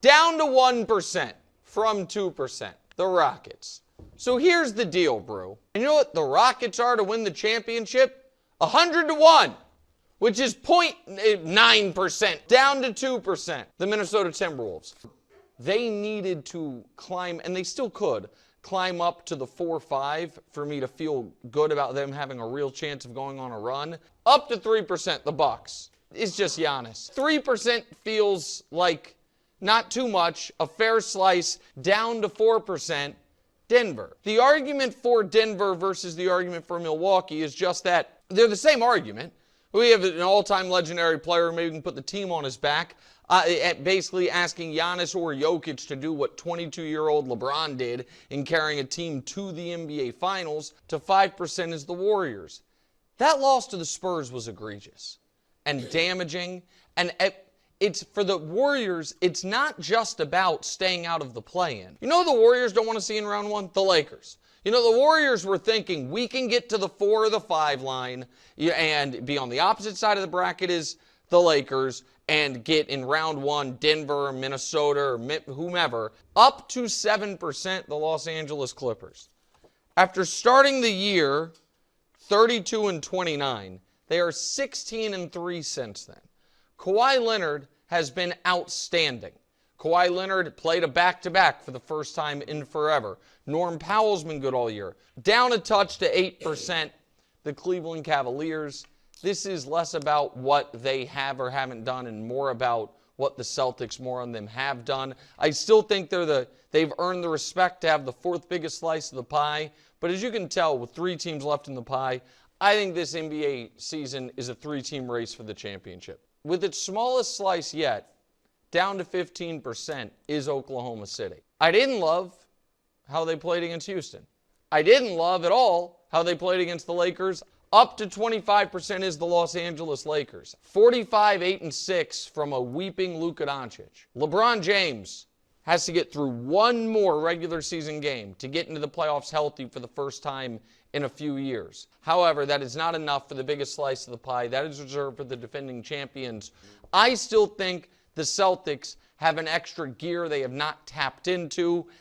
Down to 1% from 2%. The Rockets. So here's the deal, Brew. And you know what the Rockets are to win the championship? 100-1, which is 0.9%, down to 2%. The Minnesota Timberwolves. They needed to climb, and they still could, climb up to the 4-5 for me to feel good about them having a real chance of going on a run. Up to 3%, the Bucks. It's just Giannis. 3% feels like not too much, a fair slice. Down to 4%, Denver. The argument for Denver versus the argument for Milwaukee is just that they're the same argument. We have an all-time legendary player, maybe we can put the team on his back, basically asking Giannis or Jokic to do what 22-year-old LeBron did in carrying a team to the NBA Finals. To 5% is the Warriors. That loss to the Spurs was egregious and damaging, and it's for the Warriors, it's not just about staying out of the play-in. You know the Warriors don't want to see in round one? The Lakers. You know, the Warriors were thinking we can get to the 4 or the 5 line and be on the opposite side of the bracket as the Lakers and get in round one Denver or Minnesota or whomever. Up to 7%, the Los Angeles Clippers. After starting the year 32-29, they are 16-3 since then. Kawhi Leonard has been outstanding. Kawhi Leonard played a back-to-back for the first time in forever. Norm Powell's been good all year. Down a touch to 8%, the Cleveland Cavaliers. This is less about what they have or haven't done and more about what the Celtics, more on them, have done. I still think they've earned the respect to have the 4th biggest slice of the pie. But as you can tell, with 3 teams left in the pie, I think this NBA season is a 3-team race for the championship. With its smallest slice yet, down to 15%, is Oklahoma City. I didn't love how they played against Houston. I didn't love at all how they played against the Lakers. Up to 25% is the Los Angeles Lakers. 45-8-6 from a weeping Luka Doncic. LeBron James has to get through one more regular season game to get into the playoffs healthy for the first time in a few years. However, that is not enough for the biggest slice of the pie. That is reserved for the defending champions. I still think the Celtics have an extra gear they have not tapped into.